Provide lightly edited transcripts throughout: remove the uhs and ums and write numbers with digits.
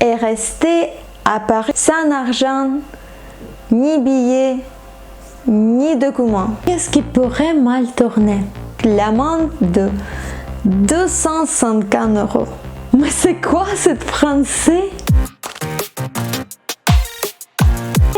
est resté à Paris sans argent, ni billets, ni documents. Qu'est-ce qui pourrait mal tourner? L'amende de 250 €. Mais c'est quoi cette français?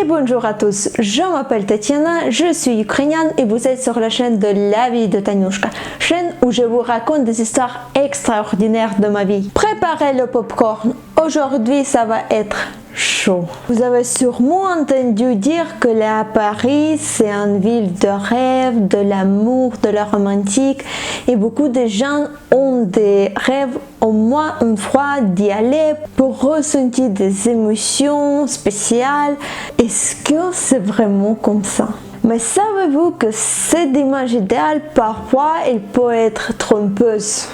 Et bonjour à tous, je m'appelle Tatiana, je suis ukrainienne et vous êtes sur la chaîne de La vie de Tanyushka, chaîne où je vous raconte des histoires extraordinaires de ma vie. Préparez le popcorn, aujourd'hui ça va être chaud. Vous avez sûrement entendu dire que là, Paris, c'est une ville de rêve, de l'amour, de la romantique et beaucoup de gens ont des rêves au moins une fois d'y aller pour ressentir des émotions spéciales. Est-ce que c'est vraiment comme ça? Mais savez-vous que cette image idéale, parfois, elle peut être trompeuse?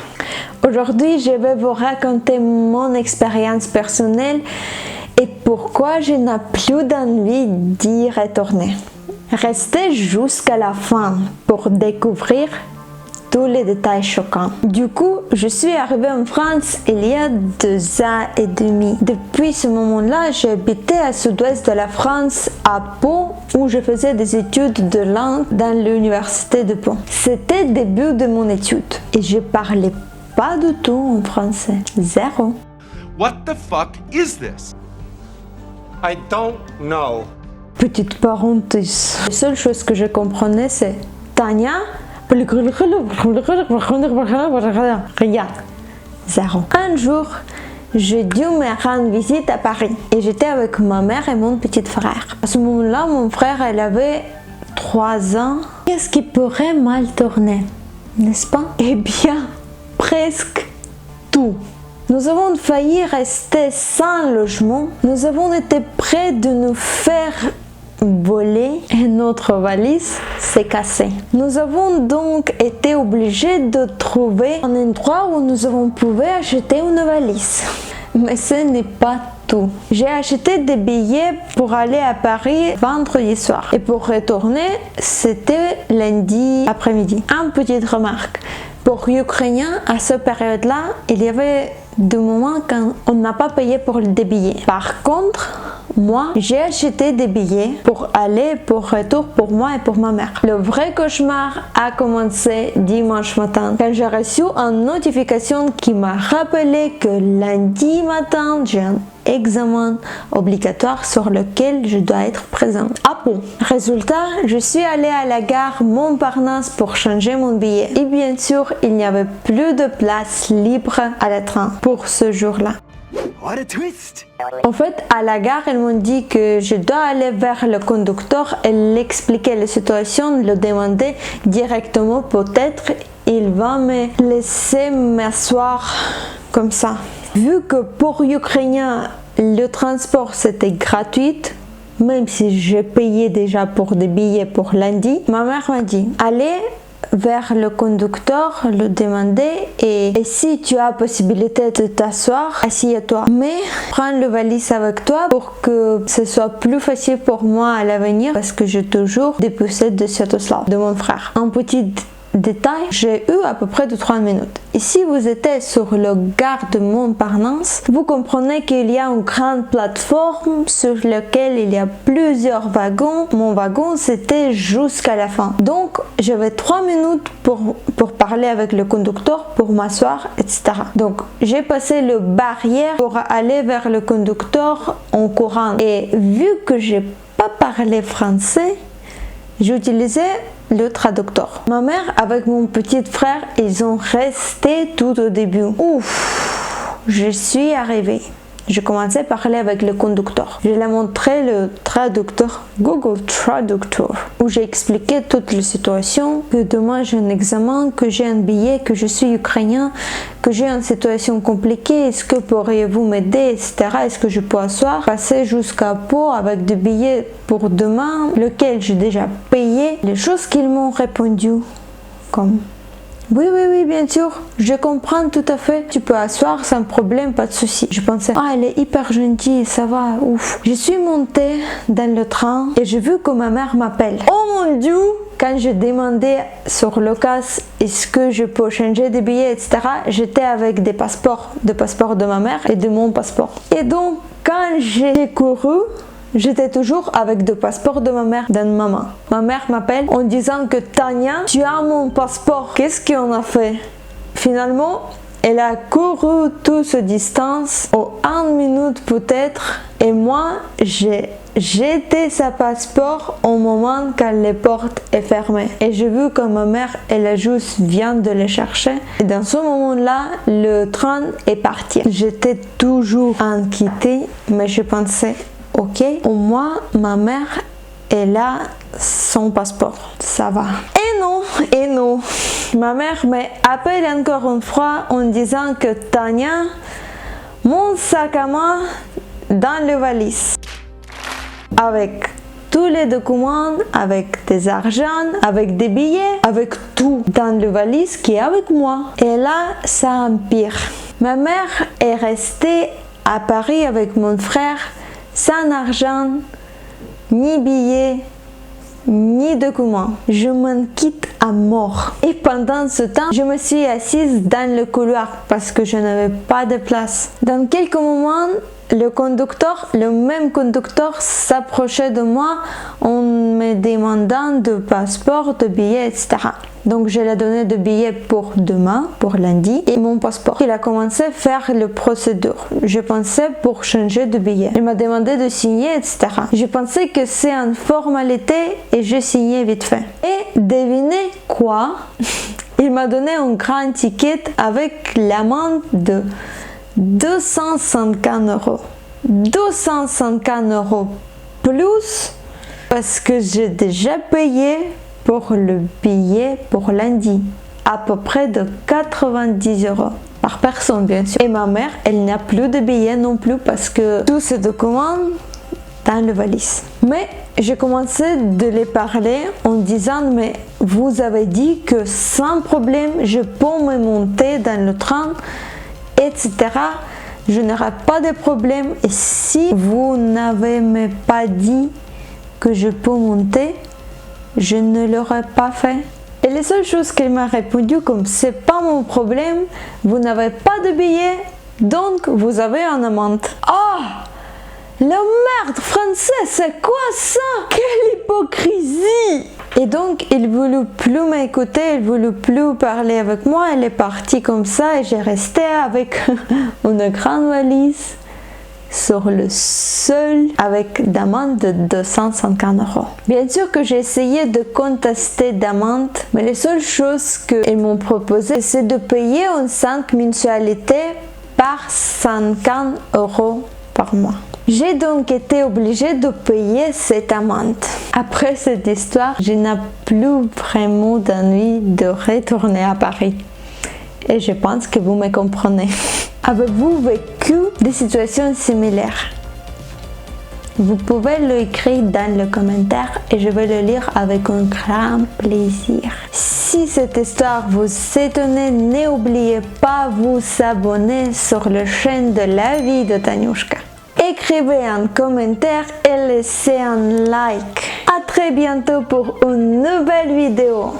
Aujourd'hui, je vais vous raconter mon expérience personnelle et pourquoi je n'ai plus d'envie d'y retourner. Restez jusqu'à la fin pour découvrir tous les détails choquants. Du coup, je suis arrivée en France il y a 2 ans et demi. Depuis ce moment-là, j'ai habité à sud-ouest de la France, à Pau, où je faisais des études de langue dans l'université de Pau. C'était le début de mon étude et je parlais pas du tout en français. Zéro. What the fuck is this? I don't know. Petite parenthèse. La seule chose que je comprenais, c'est Tania. Rien. Zéro. Un jour, j'ai dû me rendre visite à Paris et j'étais avec ma mère et mon petit frère. À ce moment-là, mon frère, il avait 3 ans. Qu'est-ce qui pourrait mal tourner, n'est-ce pas? Eh bien, presque tout. Nous avons failli rester sans logement. Nous avons été près de nous faire voler et notre valise s'est cassée. Nous avons donc été obligés de trouver un endroit où nous avons pu acheter une valise. Mais ce n'est pas tout. J'ai acheté des billets pour aller à Paris vendredi soir. Et pour retourner, c'était lundi après-midi. Une petite remarque. Pour Ukrainiens, à cette période-là, il y avait des moments quand on n'a pas payé pour des billets. Par contre, moi, j'ai acheté des billets pour aller, pour retour pour moi et pour ma mère. Le vrai cauchemar a commencé dimanche matin quand j'ai reçu une notification qui m'a rappelé que lundi matin, j'ai un examen obligatoire sur lequel je dois être présente à Pau. Résultat, je suis allée à la gare Montparnasse pour changer mon billet. Et bien sûr, il n'y avait plus de place libre à la train pour ce jour-là. What a twist! En fait, à la gare, ils m'ont dit que je dois aller vers le conducteur et l'expliquer la situation, le demander directement. Peut-être il va me laisser m'asseoir comme ça. Vu que pour Ukrainiens, le transport c'était gratuit, même si j'ai payé déjà pour des billets pour lundi, ma mère m'a dit allez vers le conducteur, le demander et si tu as possibilité de t'asseoir, assieds-toi. Mais prends le valise avec toi pour que ce soit plus facile pour moi à l'avenir parce que j'ai toujours des poussettes de Sviatoslav, de mon frère. Un petit détail, j'ai eu à peu près de 3 minutes. Et si vous êtes sur le gare de Montparnasse, vous comprenez qu'il y a une grande plateforme sur laquelle il y a plusieurs wagons. Mon wagon, c'était jusqu'à la fin. Donc, j'avais 3 minutes pour parler avec le conducteur, pour m'asseoir, etc. Donc, j'ai passé le barrière pour aller vers le conducteur en courant. Et vu que j'ai pas parlé français, j'utilisais le traducteur. Ma mère avec mon petit frère, ils ont resté tout au début. Ouf, je suis arrivée. Je commençais à parler avec le conducteur. Je lui ai montré le traducteur, Google Traductor, où j'ai expliqué toute la situation, que demain j'ai un examen, que j'ai un billet, que je suis ukrainien, que j'ai une situation compliquée, est-ce que pourriez-vous m'aider, etc. Est-ce que je peux asseoir, passer jusqu'à Pau avec des billets pour demain, lequel j'ai déjà payé. Les choses qu'ils m'ont répondu, comme oui, bien sûr, je comprends tout à fait. Tu peux asseoir sans problème, pas de souci. Je pensais, elle est hyper gentille, ça va, ouf. Je suis montée dans le train et j'ai vu que ma mère m'appelle. Oh mon Dieu, quand je demandais sur le casse est-ce que je peux changer de billets, etc., j'étais avec des passeports de ma mère et de mon passeport. Et donc, quand j'ai couru, j'étais toujours avec deux passeports de ma mère dans ma main. Ma mère m'appelle en disant que Tania, tu as mon passeport. Qu'est-ce qu'on a fait? Finalement, elle a couru toute cette distance, en 1 minute peut-être, et moi, j'ai jeté sa passeport au moment quand les portes est fermées. Et j'ai vu que ma mère, elle a juste vient de le chercher. Et dans ce moment-là, le train est parti. J'étais toujours inquiétée, mais je pensais, ok, au moins ma mère, elle a son passeport, ça va. Et non, ma mère m'appelle encore une fois en disant que Tania, mon sac à main dans le valise, avec tous les documents, avec des argent, avec des billets, avec tout dans le valise qui est avec moi. Et là, ça empire. Ma mère est restée à Paris avec mon frère sans argent, ni billets, ni documents. Je m'en quitte à mort. Et pendant ce temps, je me suis assise dans le couloir parce que je n'avais pas de place. Dans quelques moments, le même conducteur s'approchait de moi en me demandant de passeport, de billets, etc. Donc je lui ai donné des billets pour demain, pour lundi, et mon passeport. Il a commencé à faire la procédure. Je pensais pour changer de billet. Il m'a demandé de signer, etc. Je pensais que c'est une formalité et je signais vite fait. Et devinez quoi? Il m'a donné un grand ticket avec l'amende de 250 €. 250 € plus parce que j'ai déjà payé pour le billet pour lundi. À peu près de 90 € par personne, bien sûr. Et ma mère, elle n'a plus de billets non plus parce que tous ces documents dans le valise. Mais j'ai commencé de les parler en disant mais vous avez dit que sans problème je peux me monter dans le train, etc. Je n'aurai pas de problème et si vous n'avez pas dit que je peux monter, je ne l'aurais pas fait. Et les seules choses qu'elle m'a répondu comme c'est pas mon problème, vous n'avez pas de billet, donc vous avez une amende. Ah! La merde français, c'est quoi ça? Quelle hypocrisie! Et donc, il ne voulut plus m'écouter, il ne voulut plus parler avec moi, elle est partie comme ça et j'ai resté avec une grande valise sur le sol avec d'amende de 250 €. Bien sûr que j'ai essayé de contester d'amende, mais les seules choses qu'elles m'ont proposé, c'est de payer en 5 mensualités par 50 € par mois. J'ai donc été obligée de payer cette amende. Après cette histoire, je n'ai plus vraiment d'envie de retourner à Paris. Et je pense que vous me comprenez. Avez-vous vécu des situations similaires? Vous pouvez l'écrire dans le commentaire et je vais le lire avec un grand plaisir. Si cette histoire vous étonne, n'oubliez pas de vous abonner sur la chaîne de la vie de Taniushka. Écrivez un commentaire et laissez un like. À très bientôt pour une nouvelle vidéo.